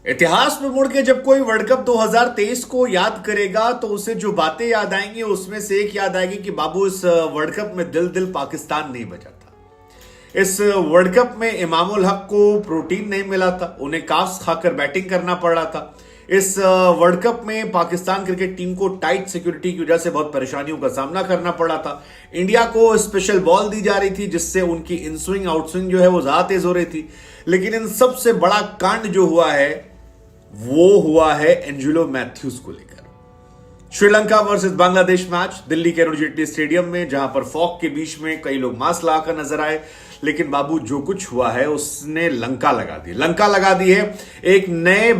इतिहास में मुड़ के जब कोई वर्ल्ड कप 2023 को याद करेगा तो उसे जो बातें याद आएंगी उसमें से एक याद आएगी कि बाबू इस वर्ल्ड कप में दिल दिल पाकिस्तान नहीं बचा था। इस वर्ल्ड कप में इमामुल हक को प्रोटीन नहीं मिला था, उन्हें काफ्स खाकर बैटिंग करना पड़ रहा था। इस वर्ल्ड कप में पाकिस्तान क्रिकेट टीम को टाइट सिक्योरिटी की वजह से बहुत परेशानियों का सामना करना पड़ा था। इंडिया को स्पेशल बॉल दी जा रही थी जिससे उनकी इनस्विंग आउटस्विंग जो है वो ज्यादा तेज हो रही थी। लेकिन इन सबसे बड़ा कांड जो हुआ है वो हुआ है एंजेलो मैथ्यूज को लेकर। श्रीलंका वर्सेस बांग्लादेश मैच दिल्ली के अरुण जेटली स्टेडियम में, जहां पर फॉग के बीच में कई लोग मास्क लगाकर नजर आए। लेकिन बाबू जो कुछ हुआ है उसने लंका लगा दी है एक नए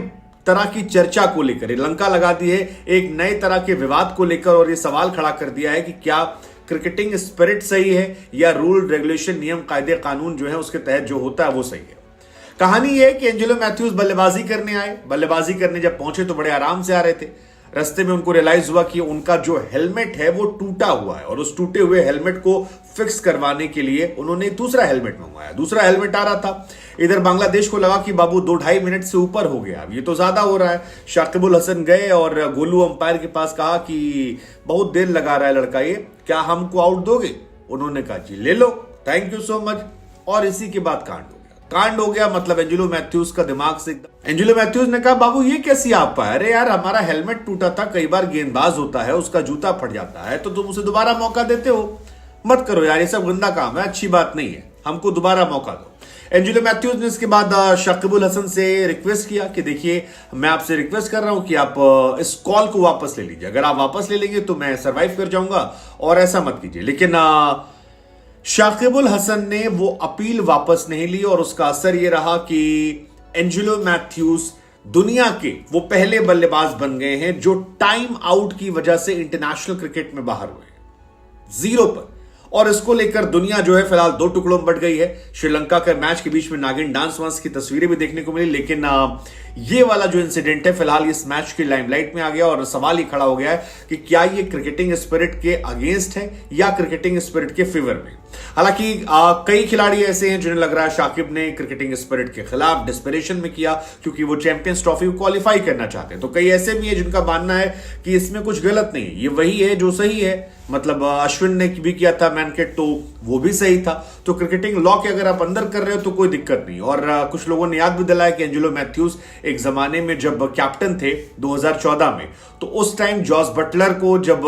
तरह की चर्चा को लेकर, लंका लगा दी है एक नए तरह के विवाद को लेकर, और यह सवाल खड़ा कर दिया है कि क्या क्रिकेटिंग स्पिरिट सही है या रूल रेगुलेशन नियम कायदे कानून जो है उसके तहत जो होता है वो सही है। कहानी यह है कि एंजेलो मैथ्यूज बल्लेबाजी करने आए। बल्लेबाजी करने जब पहुंचे तो बड़े आराम से आ रहे थे। रास्ते में उनको रियलाइज हुआ कि उनका जो हेलमेट है वो टूटा हुआ है, और उस टूटे हुए हेलमेट को फिक्स करवाने के लिए उन्होंने दूसरा हेलमेट मंगवाया। दूसरा हेलमेट आ रहा था। इधर बांग्लादेश को लगा कि बाबू 2-2.5 मिनट से ऊपर हो गया, अब ये तो ज्यादा हो रहा है। शाकिबुल हसन गए और गोलू अंपायर के पास कहा कि बहुत देर लगा रहा है लड़का, ये क्या हमको आउट दोगे? उन्होंने कहा जी ले लो, थैंक यू सो मच। और इसी के बाद कांड हो गया। मतलब एंजेलो मैथ्यूज का दिमाग से एंजेलो मैथ्यूज ने कहा बाबू ये कैसी आप पाए? अरे यार हमारा हेलमेट टूटा था, कई बार गेंदबाज होता है उसका जूता फट जाता है तो तुम उसे दोबारा मौका देते हो। मत करो यार, ये सब गंदा काम है, अच्छी बात नहीं है, हमको दोबारा मौका दो। एंजेलो मैथ्यूज ने इसके बाद शाकिबुल हसन से रिक्वेस्ट किया कि देखिए मैं आपसे रिक्वेस्ट कर रहा हूं कि आप इस कॉल को वापस ले लीजिए, अगर आप वापस ले लेंगे तो मैं सरवाइव कर जाऊंगा और ऐसा मत कीजिए। लेकिन शाकिबुल हसन ने वो अपील वापस नहीं ली, और उसका असर ये रहा कि एंजेलो मैथ्यूज दुनिया के वो पहले बल्लेबाज बन गए हैं जो टाइम आउट की वजह से इंटरनेशनल क्रिकेट में बाहर हुए, 0 पर। और इसको लेकर दुनिया जो है फिलहाल 2 टुकड़ों में बट गई है। श्रीलंका के मैच के बीच में नागिन डांस वांस की तस्वीरें भी देखने को मिली, लेकिन ये वाला जो इंसिडेंट है फिलहाल इस मैच की लाइमलाइट में आ गया, और सवाल ही खड़ा हो गया है कि क्या ये क्रिकेटिंग स्पिरिट के अगेंस्ट है या क्रिकेटिंग स्पिरिट के फेवर में। हालांकि कई खिलाड़ी ऐसे हैं जिन्हें लग रहा है शाकिब ने क्रिकेटिंग स्पिरिट के खिलाफ डिस्परेशन में किया क्योंकि वो चैंपियंस ट्रॉफी को क्वालिफाई करना चाहते हैं। तो कई ऐसे भी हैं जिनका मानना है कि इसमें कुछ गलत नहीं है, ये वही है जो सही है। मतलब अश्विन ने भी किया था मैनकेट तो वो भी सही था। तो क्रिकेटिंग लॉ के अगर आप अंदर कर रहे हो तो कोई दिक्कत नहीं। और कुछ लोगों ने याद भी दिलाया कि एंजेलो मैथ्यूज एक जमाने में जब कैप्टन थे 2014 में, तो उस टाइम जॉस बटलर को जब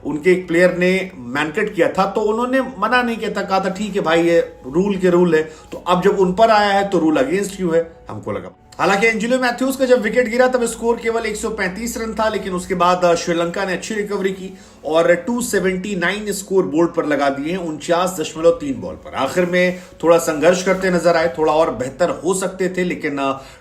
उनके एक प्लेयर ने मैनकेट किया था तो उन्होंने मना नहीं किया था, कहा था ठीक है भाई ये रूल के रूल है। तो अब जब उन पर आया है तो रूल अगेंस्ट क्यों है, हमको लगा। हालांकि एंजेलो मैथ्यूज का जब विकेट गिरा तब स्कोर केवल 135 रन था, लेकिन उसके बाद श्रीलंका ने अच्छी रिकवरी की और 279 स्कोर बोर्ड पर लगा दिए 49.3 बॉल पर। आखिर में थोड़ा संघर्ष करते नजर आए, थोड़ा और बेहतर हो सकते थे, लेकिन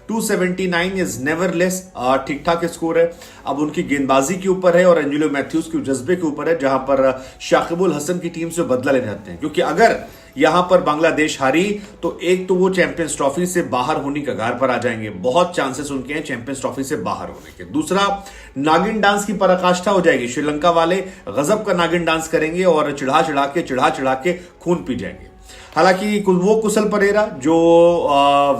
279 इज नेवर लेस, ठीक ठाक स्कोर है। अब उनकी गेंदबाजी के ऊपर है और एंजेलो मैथ्यूज के जज्बे के ऊपर है, जहां पर शाकिबुल हसन की टीम से बदला लेने जाते हैं। क्योंकि अगर यहां पर बांग्लादेश हारी तो एक तो वो चैंपियंस ट्रॉफी से बाहर होने के कगार पर आ जाएंगे, बहुत चांसेस उनके हैं चैंपियंस ट्रॉफी से बाहर होने के। दूसरा, नागिन डांस की पराकाष्ठा हो जाएगी, श्रीलंका वाले गजब का नागिन डांस करेंगे और चिढ़ा चिढ़ा के खून पी जाएंगे। हालांकि वो कुशल परेरा जो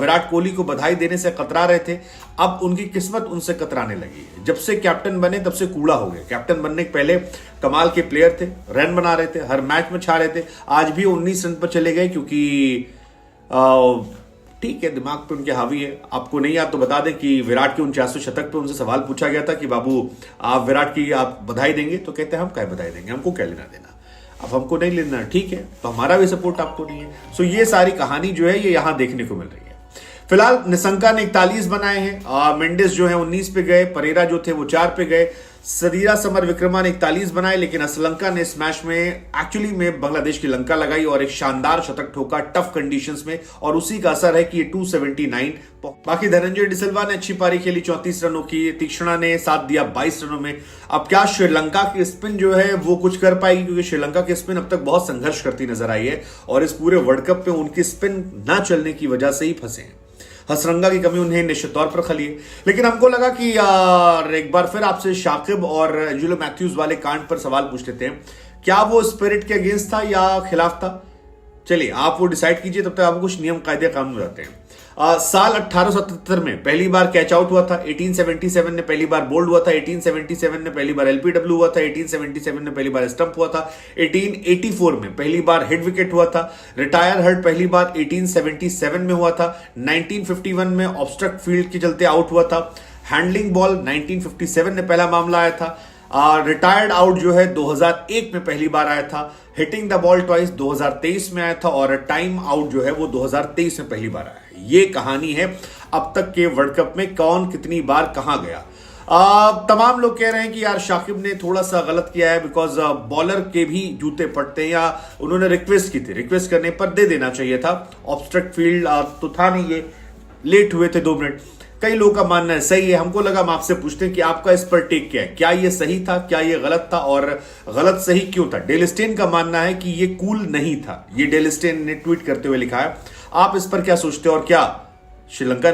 विराट कोहली को बधाई देने से कतरा रहे थे, अब उनकी किस्मत उनसे कतराने लगी है। जब से कैप्टन बने तब से कूड़ा हो गया। कैप्टन बनने के पहले कमाल के प्लेयर थे, रन बना रहे थे, हर मैच में छा रहे थे। आज भी 19 रन पर चले गए क्योंकि ठीक है दिमाग पे उनके हावी है। आपको नहीं याद तो बता दें कि विराट के 49वें शतक पे उनसे सवाल पूछा गया था कि बाबू आप विराट की आप बधाई देंगे? तो कहते हैं हम क्या बधाई देंगे, हमको क्या लेना देना, अब हमको नहीं लेना, ठीक है तो हमारा भी सपोर्ट आपको नहीं है। सो ये सारी कहानी जो है ये यहां देखने को मिल रही है। फिलहाल निशंका ने 41 बनाए हैं, मेंडिस जो है 19 पे गए, परेरा जो थे वो 4 पे गए, सदीरा समर विक्रमा ने 41 बनाए। लेकिन श्रीलंका ने इस मैच में एक्चुअली में बांग्लादेश की लंका लगाई और एक शानदार शतक ठोका टफ कंडीशंस में, और उसी का असर है कि ये 279। बाकी धनंजय डिसिल्वा ने अच्छी पारी खेली 34 रनों की, तीक्ष्णा ने साथ दिया 22 रनों में। अब क्या श्रीलंका की स्पिन जो है वो कुछ कर पाएगी? क्योंकि श्रीलंका की स्पिन अब तक बहुत संघर्ष करती नजर आई है और इस पूरे वर्ल्ड कप में उनकी स्पिन ना चलने की वजह से ही फंसे हैं। हसरंगा की कमी उन्हें निश्चित तौर पर खली है। लेकिन हमको लगा कि एक बार फिर आपसे शाकिब और एंजेलो मैथ्यूज वाले कांड पर सवाल पूछ लेते हैं, क्या वो स्पिरिट के अगेंस्ट था या खिलाफ था? चलिए आप वो डिसाइड कीजिए, तब तक आपको कुछ नियम कायदे कानून रहते हैं। साल 1877 में पहली बार कैच आउट हुआ था, 1877 में पहली बार बोल्ड हुआ था, 1877 में पहली बार एलपीडब्ल्यू हुआ था, 1877 में पहली बार स्टंप हुआ था, 1884 में पहली बार हिट विकेट हुआ था, रिटायर हर्ट पहली बार 1877 में हुआ था, 1951 में ऑब्स्ट्रक्ट फील्ड के चलते आउट हुआ था, हैंडलिंग बॉल 1957 में पहला मामला आया था, रिटायर्ड आउट जो है 2001 में पहली बार आया था, हिटिंग द बॉल ट्वाइस 2023 में आया था और टाइम आउट जो है वो 2023 में पहली बार आया है। ये कहानी है अब तक के वर्ल्ड कप में कौन कितनी बार कहां गया। तमाम लोग कह रहे हैं कि यार शाकिब ने थोड़ा सा गलत किया है बिकॉज बॉलर के भी जूते फटते हैं, या उन्होंने रिक्वेस्ट की थी, रिक्वेस्ट करने पर दे देना चाहिए था। ऑब्स्ट्रक्ट फील्ड तो था नहीं, ये लेट हुए थे 2 मिनट। कई लोगों का मानना है सही है। हमको लगा हम आपसे पूछते हैं कि आपका इस पर टेक क्या है, क्या ये सही था, क्या ये गलत था और गलत सही क्यों था। डेल स्टेन का मानना है कि ये कूल नहीं था, ये डेल स्टेन ने ट्वीट करते हुए लिखा है। आप इस पर क्या सोचते हो और क्या श्रीलंका